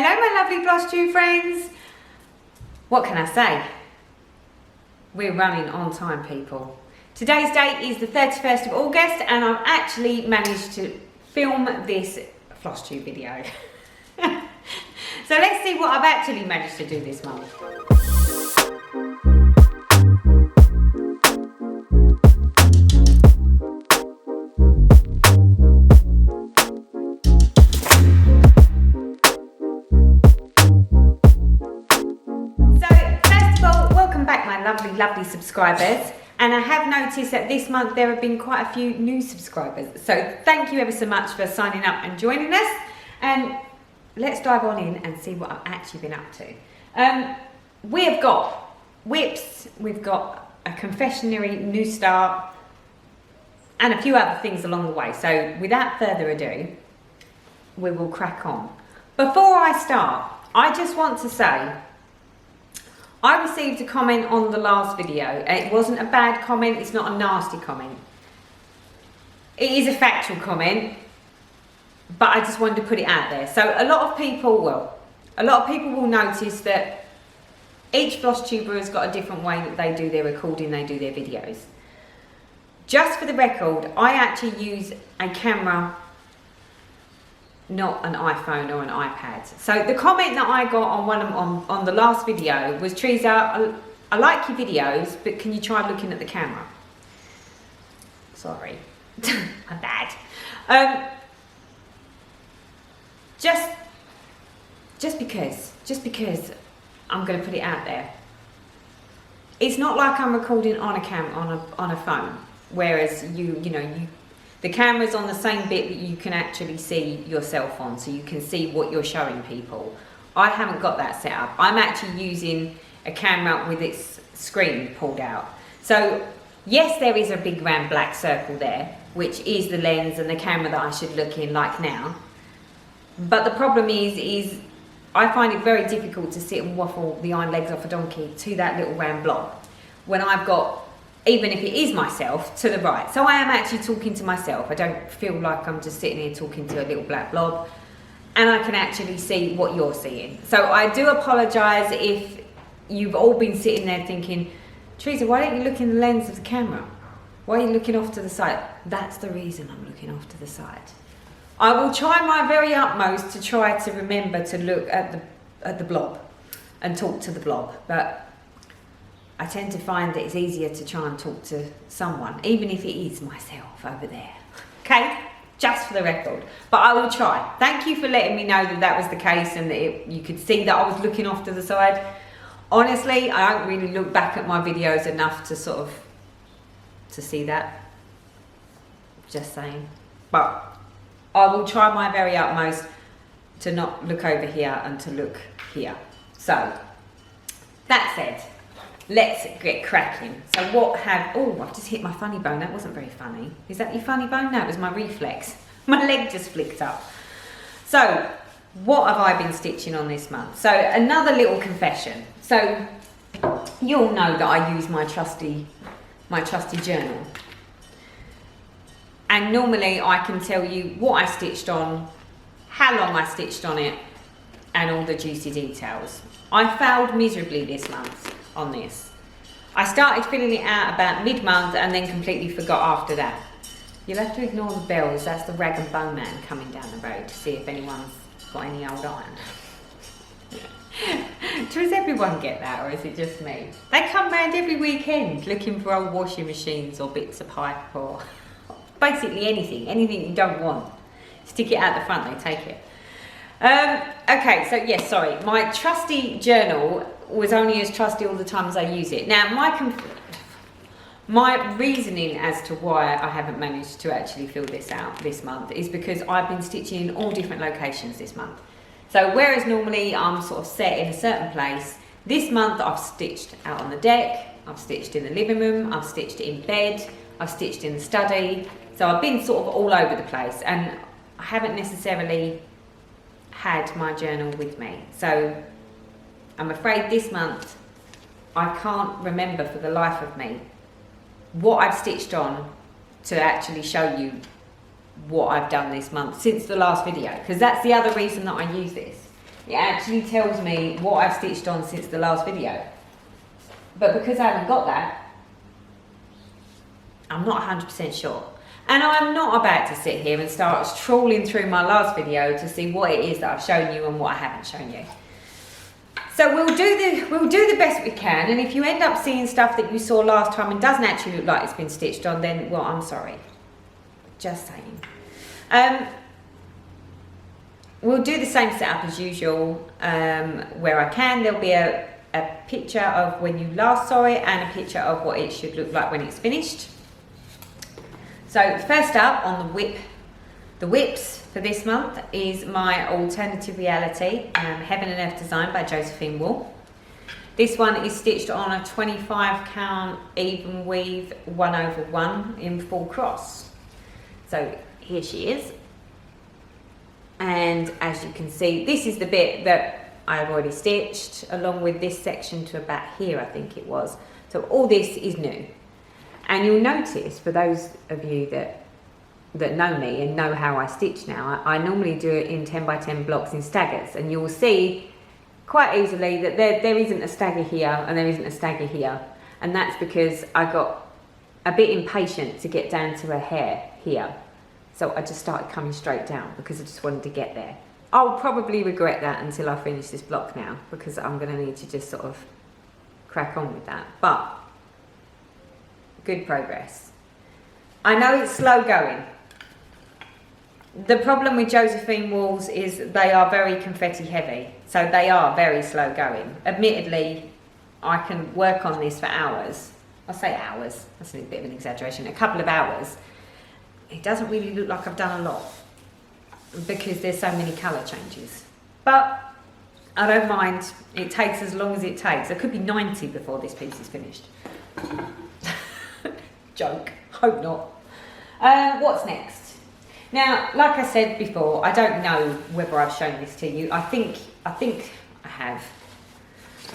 Hello my lovely Flosstube friends. What can I say? We're running on time, people. Today's date is the 31st of August and I've actually managed to film this Flosstube video. So let's see what I've actually managed to do this month. Lovely subscribers, and I have noticed that this month there have been quite a few new subscribers, so thank you ever so much for signing up and joining us. And let's dive on in and see what I've actually been up to. We have got whips, we've got a confectionery new start and a few other things along the way, so without further ado we will crack on. Before I start, I just want to say I received a comment on the last video. It wasn't a bad comment, it's not a nasty comment. It is a factual comment, but I just wanted to put it out there. So a lot of people will notice that each Flosstuber has got a different way that they do their recording, they do their videos. Just for the record, I actually use a camera, not an iPhone or an iPad. So the comment that I got on the last video was, Teresa, I like your videos, but can you try looking at the camera? Sorry, my bad. Just because I'm going to put it out there. It's not like I'm recording on a on a phone, whereas the camera's on the same bit that you can actually see yourself on, so you can see what you're showing people. I haven't got that set up. I'm actually using a camera with its screen pulled out. So yes, there is a big round black circle there, which is the lens and the camera that I should look in like now. But the problem is I find it very difficult to sit and waffle the hind legs off a donkey to that little round blob when I've got, even if it is myself, to the right. So I am actually talking to myself. I don't feel like I'm just sitting here talking to a little black blob, and I can actually see what you're seeing. So I do apologise if you've all been sitting there thinking, Teresa, why don't you look in the lens of the camera? Why are you looking off to the side? That's the reason I'm looking off to the side. I will try my very utmost to try to remember to look at the blob and talk to the blob, but I tend to find that it's easier to try and talk to someone, even if it is myself over there. Okay, just for the record. But I will try. Thank you for letting me know that that was the case and that you could see that I was looking off to the side. Honestly, I don't really look back at my videos enough to to see that. Just saying. But I will try my very utmost to not look over here and to look here. So, that said, let's get cracking. So I've just hit my funny bone. That wasn't very funny. Is that your funny bone? No, it was my reflex. My leg just flicked up. So what have I been stitching on this month? So another little confession. So you all know that I use my trusty journal. And normally I can tell you what I stitched on, how long I stitched on it, and all the juicy details. I failed miserably this month on this. I started filling it out about mid-month and then completely forgot after that. You'll have to ignore the bells, that's the rag and bone man coming down the road to see if anyone's got any old iron. Does everyone get that, or is it just me? They come round every weekend looking for old washing machines or bits of pipe or basically anything you don't want. Stick it out the front, they take it. Okay, so yes, sorry, my trusty journal was only as trusty all the times I use it. Now, my reasoning as to why I haven't managed to actually fill this out this month is because I've been stitching in all different locations this month. So whereas normally I'm sort of set in a certain place, this month I've stitched out on the deck, I've stitched in the living room, I've stitched in bed, I've stitched in the study. So I've been sort of all over the place and I haven't necessarily had my journal with me. So I'm afraid this month I can't remember for the life of me what I've stitched on to actually show you what I've done this month since the last video, because that's the other reason that I use this, it actually tells me what I've stitched on since the last video. But because I haven't got that, I'm not 100% sure. And I'm not about to sit here and start trawling through my last video to see what it is that I've shown you and what I haven't shown you. So we'll do the best we can, and if you end up seeing stuff that you saw last time and doesn't actually look like it's been stitched on, then, well, I'm sorry. Just saying. We'll do the same setup as usual. Where I can, there'll be a picture of when you last saw it and a picture of what it should look like when it's finished. So first up on the whips for this month is my Alternative Reality Heaven and Earth design by Josephine Wool. This one is stitched on a 25 count even weave 1/1 in full cross. So here she is. And as you can see, this is the bit that I've already stitched along with this section to about here, I think it was. So all this is new. And you'll notice, for those of you that know me and know how I stitch now, I normally do it in 10 by 10 blocks in staggers, and you'll see quite easily that there isn't a stagger here and there isn't a stagger here, and that's because I got a bit impatient to get down to a hair here, so I just started coming straight down because I just wanted to get there. I'll probably regret that until I finish this block now, because I'm going to need to just sort of crack on with that, but good progress. I know it's slow going. The problem with Josephine Wools is they are very confetti heavy, so they are very slow going. Admittedly, I can work on this for hours. I say hours, that's a bit of an exaggeration, a couple of hours. It doesn't really look like I've done a lot because there's so many colour changes. But I don't mind, it takes as long as it takes. It could be 90 before this piece is finished. Joke, hope not. What's next? Now, like I said before, I don't know whether I've shown this to you. I think I have.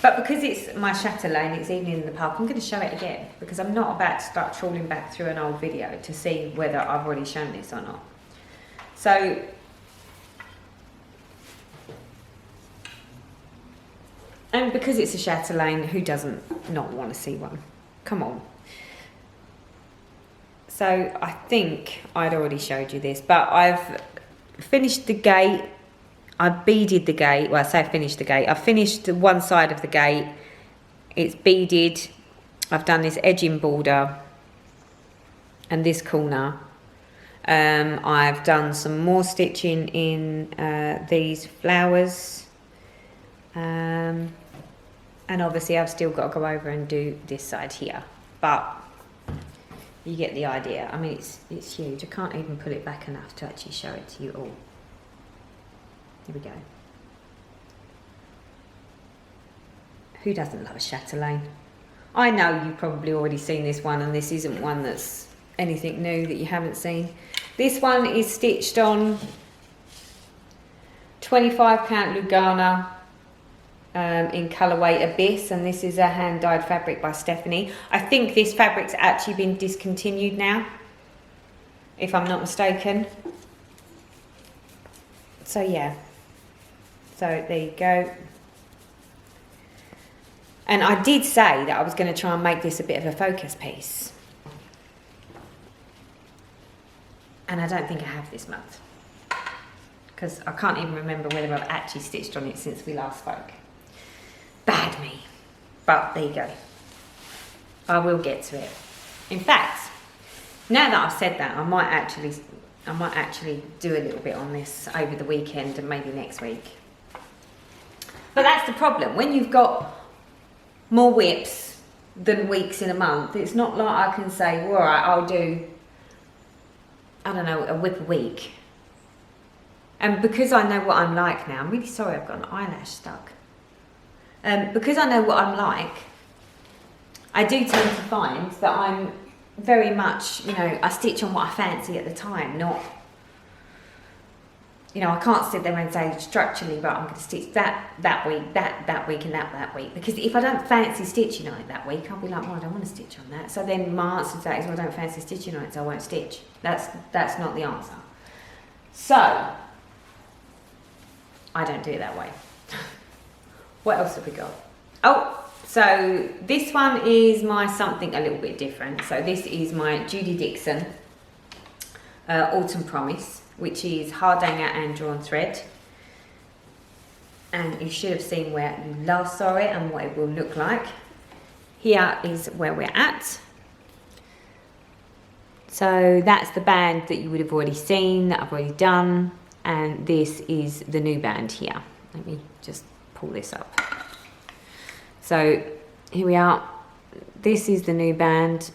But because it's my chatelaine, it's evening in the park, I'm going to show it again because I'm not about to start trawling back through an old video to see whether I've already shown this or not. So, and because it's a chatelaine, who doesn't not want to see one? Come on. So I think I'd already showed you this, but I've finished the gate. I beaded the gate. Well, I say I finished the gate. I've finished one side of the gate. It's beaded. I've done this edging border and this corner. I've done some more stitching in these flowers. And obviously I've still got to go over and do this side here. But you get the idea. I mean, it's huge. I can't even put it back enough to actually show it to you all. Here we go. Who doesn't love a chatelaine? I know you've probably already seen this one, and this isn't one that's anything new that you haven't seen. This one is stitched on 25 count Lugana in colourway Abyss, and this is a hand dyed fabric by Stephanie. I think this fabric's actually been discontinued now, if I'm not mistaken. So yeah, so there you go. And I did say that I was going to try and make this a bit of a focus piece, and I don't think I have this month because I can't even remember whether I've actually stitched on it since we last spoke. Bad me. But there you go. I will get to it. In fact, now that I've said that, I might actually do a little bit on this over the weekend and maybe next week. But that's the problem. When you've got more whips than weeks in a month, it's not like I can say, well, all right, I'll do, I don't know, a whip a week. And because I know what I'm like now, I'm really sorry I've got an eyelash stuck. Because I know what I'm like, I do tend to find that I'm very much, you know, I stitch on what I fancy at the time, not, you know, I can't sit there and say structurally, but I'm going to stitch that week, that week and that week. Because if I don't fancy stitching on it that week, I'll be like, well, I don't want to stitch on that. So then my answer to that is, well, I don't fancy stitching on it, so I won't stitch. That's not the answer. So, I don't do it that way. What else have we got? Oh, so this one is my something a little bit different. So this is my Judy Dixon Autumn Promise, which is hard hanger and drawn thread. And you should have seen where you last saw it and what it will look like. Here is where we're at. So that's the band that you would have already seen, that I've already done. And this is the new band here. Let me just pull this up. So here we are. This is the new band.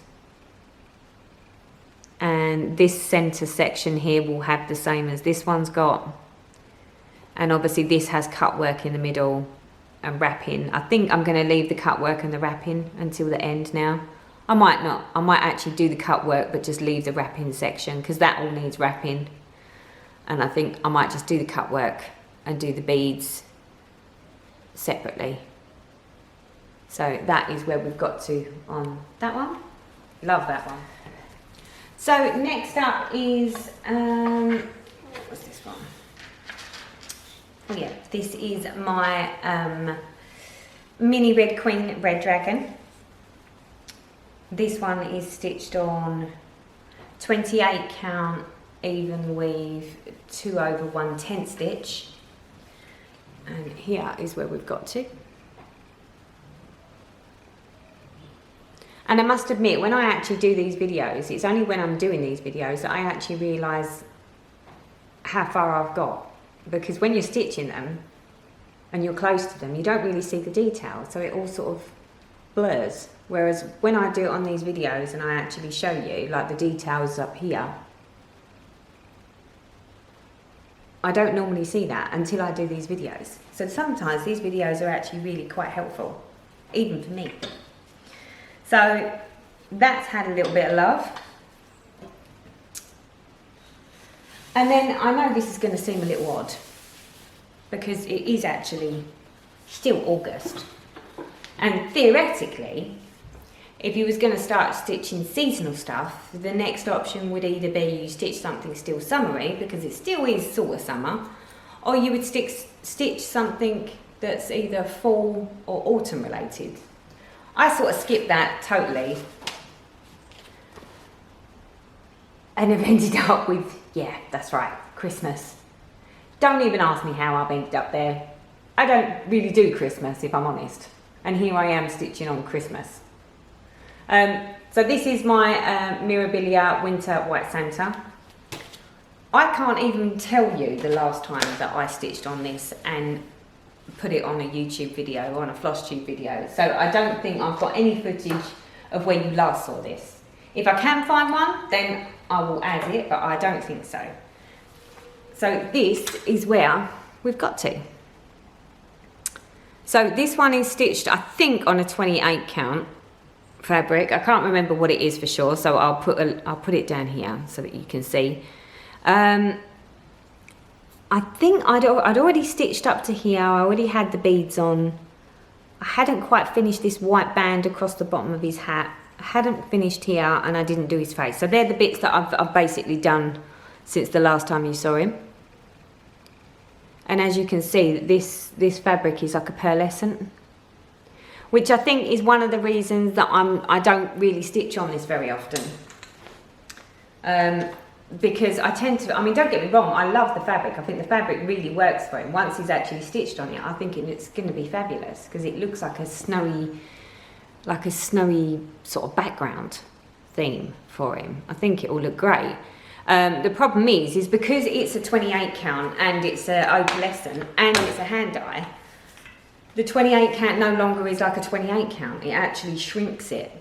And this center section here will have the same as this one's got. And obviously this has cut work in the middle and wrapping. I think I'm going to leave the cut work and the wrapping until the end now. I might not. I might actually do the cut work but just leave the wrapping section because that all needs wrapping. And I think I might just do the cut work and do the beads separately. So that is where we've got to on that one. Love that one. So next up is, what's this one? Oh yeah, this is my mini Red Queen Red Dragon. This one is stitched on 28 count even weave 2/110 stitch. And here is where we've got to. And I must admit, when I actually do these videos, it's only when I'm doing these videos that I actually realise how far I've got. Because when you're stitching them and you're close to them, you don't really see the detail, so it all sort of blurs. Whereas when I do it on these videos and I actually show you, like the details up here, I don't normally see that until I do these videos. So sometimes these videos are actually really quite helpful, even for me. So that's had a little bit of love. And then I know this is going to seem a little odd because it is actually still August. And theoretically, if you was going to start stitching seasonal stuff, the next option would either be you stitch something still summery because it still is sort of summer, or you would stitch something that's either fall or autumn related. I sort of skipped that totally and have ended up with, yeah, that's right, Christmas. Don't even ask me how I've ended up there. I don't really do Christmas, if I'm honest. And here I am stitching on Christmas. So this is my Mirabilia Winter White Santa. I can't even tell you the last time that I stitched on this and put it on a YouTube video or on a Flosstube video. So I don't think I've got any footage of when you last saw this. If I can find one, then I will add it, but I don't think so. So this is where we've got to. So this one is stitched, I think, on a 28 count fabric. I can't remember what it is for sure, so I'll put it down here so that you can see. I think I'd already stitched up to here. I already had the beads on. I hadn't quite finished this white band across the bottom of his hat. I hadn't finished here, and I didn't do his face. So they're the bits that I've basically done since the last time you saw him. And as you can see, this fabric is like a pearlescent, which I think is one of the reasons that I don't really stitch on this very often. Because I tend to, I mean, don't get me wrong, I love the fabric. I think the fabric really works for him. Once he's actually stitched on it, I think it's going to be fabulous because it looks like a snowy sort of background theme for him. I think it will look great. The problem is because it's a 28 count and it's an opalescent and it's a hand dye, the 28 count no longer is like a 28 count. It actually shrinks it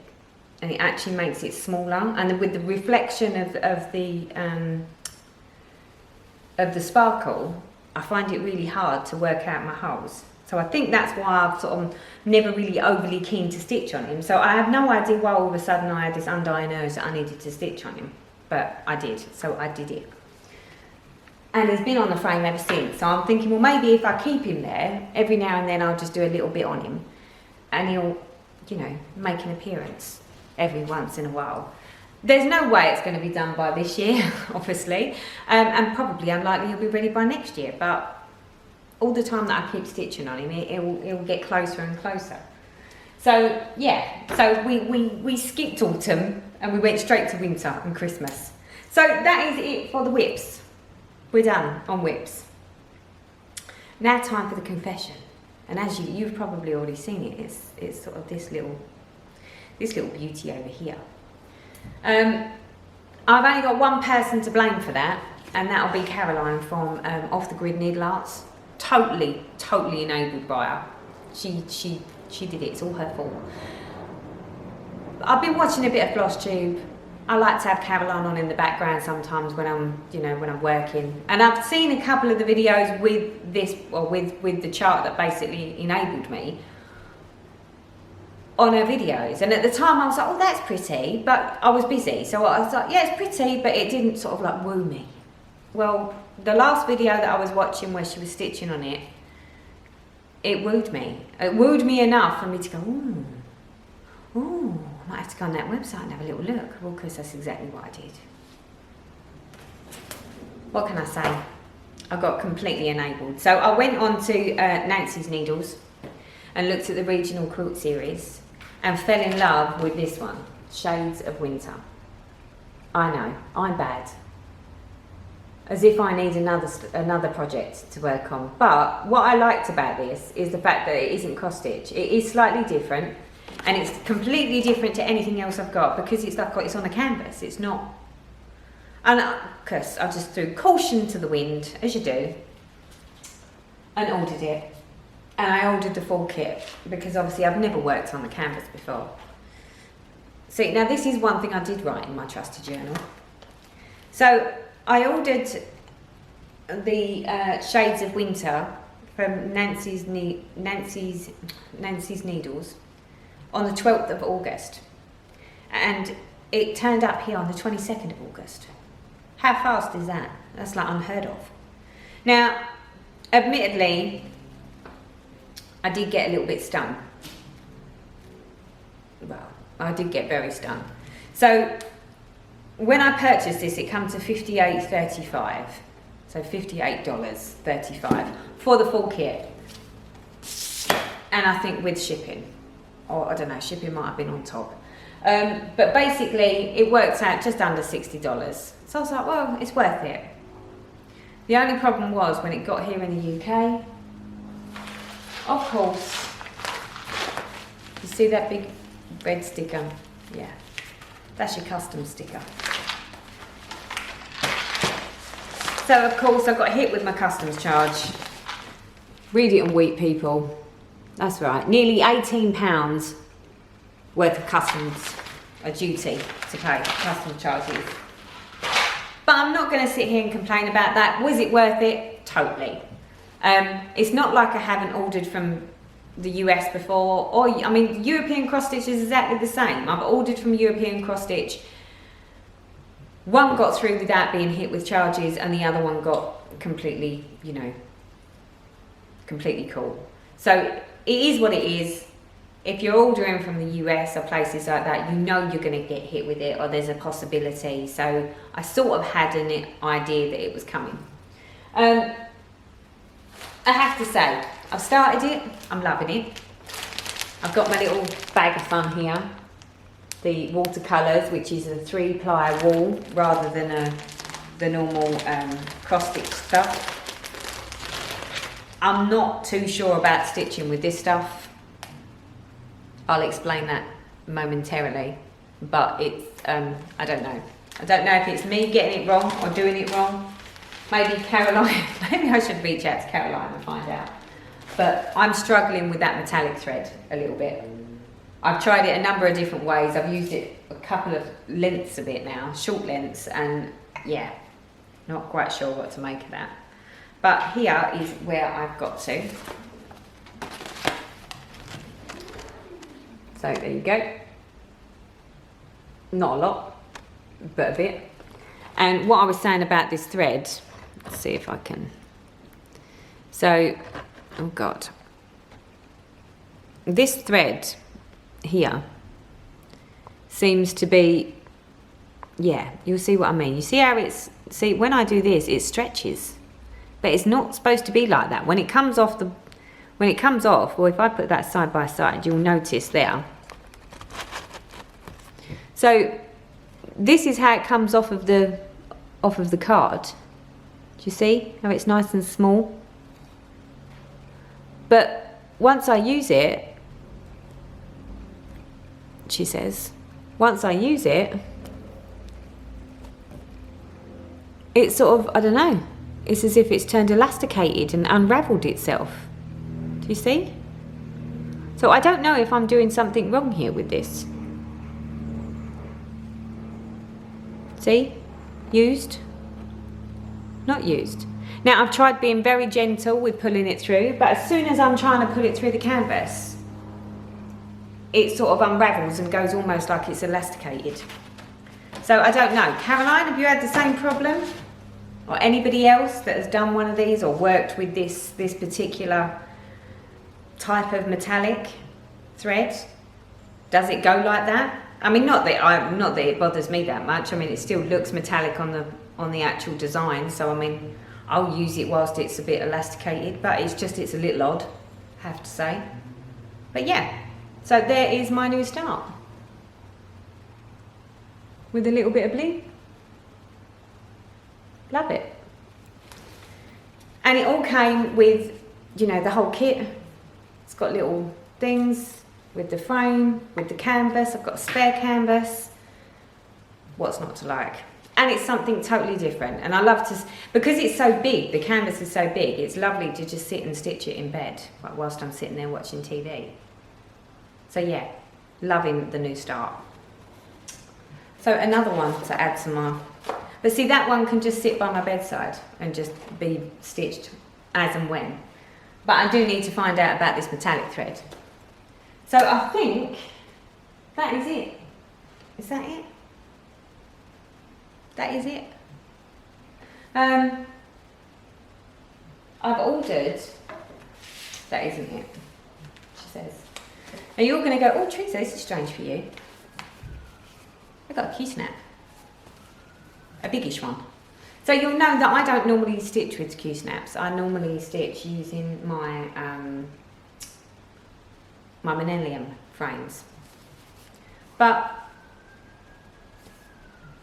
and it actually makes it smaller. And with the reflection of the sparkle, I find it really hard to work out my holes. So I think that's why I've sort of never really overly keen to stitch on him. So I have no idea why all of a sudden I had this undying urge that I needed to stitch on him. But I did, so I did it. And he's been on the frame ever since. So I'm thinking, well, maybe if I keep him there, every now and then I'll just do a little bit on him. And he'll, you know, make an appearance every once in a while. There's no way it's going to be done by this year, obviously. And probably unlikely he'll be ready by next year. But all the time that I keep stitching on him, it will get closer and closer. So yeah, so we skipped autumn and we went straight to winter and Christmas. So that is it for the whips. We're done on whips. Now time for the confession. And as you've probably already seen it, it's sort of this little beauty over here. I've only got one person to blame for that, and that'll be Caroline from Off the Grid Needle Arts. Totally enabled by her. She did it. It's all her fault. I've been watching a bit of Flosstube. I like to have Caroline on in the background sometimes when I'm working. And I've seen a couple of the videos with this, or with the chart that basically enabled me on her videos. And at the time I was like, oh, that's pretty, but I was busy. So I was like, yeah, it's pretty, but it didn't sort of like woo me. Well, the last video that I was watching where she was stitching on it, it wooed me. It wooed me enough for me to go, ooh, I might have to go on that website and have a little look. Well, because that's exactly what I did. What can I say? I got completely enabled. So I went on to Nancy's Needles and looked at the regional quilt series and fell in love with this one, Shades of Winter. I know, I'm bad. As if I need another project to work on. But what I liked about this is the fact that it isn't cross stitch. It is slightly different, and it's completely different to anything else I've got because it's on a canvas. It's not. And because I just threw caution to the wind, as you do, and ordered it. And I ordered the full kit because obviously I've never worked on a canvas before. See, now this is one thing I did write in my trusty journal. So I ordered the Shades of Winter from Nancy's Needles on the 12th of August. And it turned up here on the 22nd of August. How fast is that? That's like unheard of. Now, admittedly, I did get a little bit stung. Well, I did get very stung. So when I purchased this, it comes to $58.35. So $58.35 for the full kit. And I think with shipping, or I don't know, shipping might have been on top. But basically, it works out just under $60. So I was like, well, it's worth it. The only problem was when it got here in the UK, of course, you see that big red sticker? Yeah, that's your custom sticker. So of course I got hit with my customs charge. Read it and weep, people. That's right, nearly £18 worth of customs, a duty to pay, customs charges. But I'm not going to sit here and complain about that. Was it worth it? Totally. It's not like I haven't ordered from the US before, or I mean, European cross stitch is exactly the same. I've ordered from European cross stitch. One got through without being hit with charges, and the other one got completely, completely cool. So it is what it is. If you're ordering from the US or places like that, you know you're going to get hit with it, or there's a possibility. So I sort of had an idea that it was coming. I have to say, I've started it, I'm loving it. I've got my little bag of fun here. The watercolours, which is a 3-ply wall rather than the normal cross-stitch stuff. I'm not too sure about stitching with this stuff. I'll explain that momentarily, but it's, I don't know. I don't know if it's me getting it wrong or doing it wrong. Maybe Caroline, maybe I should reach out to Caroline and find out. But I'm struggling with that metallic thread a little bit. I've tried it a number of different ways. I've used it a couple of lengths of it now, short lengths, and yeah, not quite sure what to make of that. But here is where I've got to. So there you go. Not a lot, but a bit. And what I was saying about this thread, let's see if I can. So, oh God. This thread here seems to be, yeah, you'll see what I mean. You see how it's, see when I do this, it stretches. But it's not supposed to be like that. When it comes off, well, if I put that side by side, you'll notice there. So this is how it comes off of the card. Do you see how it's nice and small? But once I use it, she says, once I use it, it's sort of, I don't know, it's as if it's turned elasticated and unravelled itself. Do you see? So I don't know if I'm doing something wrong here with this. See? Used? Not used. Now I've tried being very gentle with pulling it through, but as soon as I'm trying to pull it through the canvas, it sort of unravels and goes almost like it's elasticated. So I don't know. Caroline, have you had the same problem? Or anybody else that has done one of these or worked with this particular type of metallic thread? Does it go like that? I mean, not that it bothers me that much. I mean, it still looks metallic on the actual design. So I mean, I'll use it whilst it's a bit elasticated, but it's a little odd, I have to say. But yeah, so there is my new start with a little bit of bling. Love it. And it all came with, you know, the whole kit. It's got little things with the frame, with the canvas. I've got a spare canvas. What's not to like? And it's something totally different. And I love to, because it's so big, the canvas is so big, it's lovely to just sit and stitch it in bed whilst I'm sitting there watching TV. So yeah, loving the new start. So another one to add to my, but see, that one can just sit by my bedside and just be stitched as and when. But I do need to find out about this metallic thread. So I think that is it. Is that it? That is it. I've ordered, that isn't it, she says. Now you're going to go, oh Teresa, this is strange for you. I got a Q-snap. A biggish one. So you'll know that I don't normally stitch with Q-snaps. I normally stitch using my my Millennium frames. But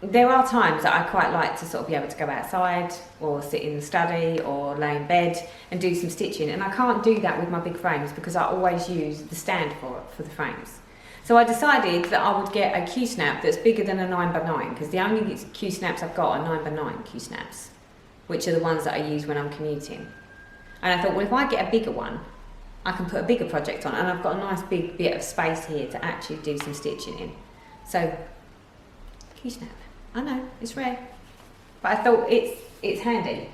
there are times that I quite like to sort of be able to go outside or sit in the study or lay in bed and do some stitching, and I can't do that with my big frames because I always use the stand for the frames. So I decided that I would get a Q-snap that's bigger than a 9x9, because the only Q-snaps I've got are 9x9 Q-snaps, which are the ones that I use when I'm commuting. And I thought, well, if I get a bigger one, I can put a bigger project on, and I've got a nice big bit of space here to actually do some stitching in. So, Q-snap. I know, it's rare, but I thought it's handy.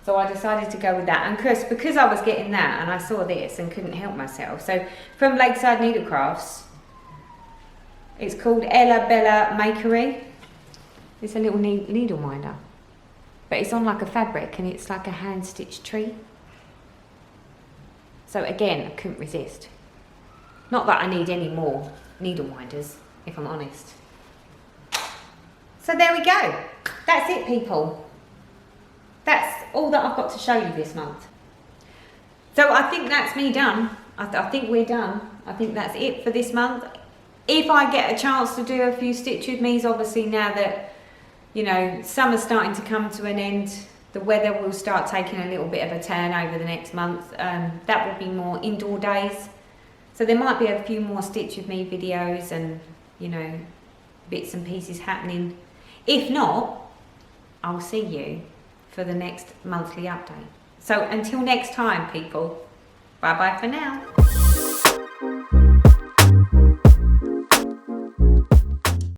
So I decided to go with that. And Chris, because I was getting that and I saw this and couldn't help myself. So from Lakeside Needlecrafts, it's called Ella Bella Makery. It's a little needle minder, but it's on like a fabric and it's like a hand stitched tree. So again, I couldn't resist. Not that I need any more needle minders, if I'm honest. So there we go. That's it, people. That's all that I've got to show you this month. So I think that's me done. I think we're done. I think that's it for this month. If I get a chance to do a few stitch with me's, obviously now that, you know, summer's starting to come to an end, the weather will start taking a little bit of a turn over the next month. That will be more indoor days. So there might be a few more stitch with me videos and, you know, bits and pieces happening. If not, I'll see you for the next monthly update. So until next time, people, bye bye for now.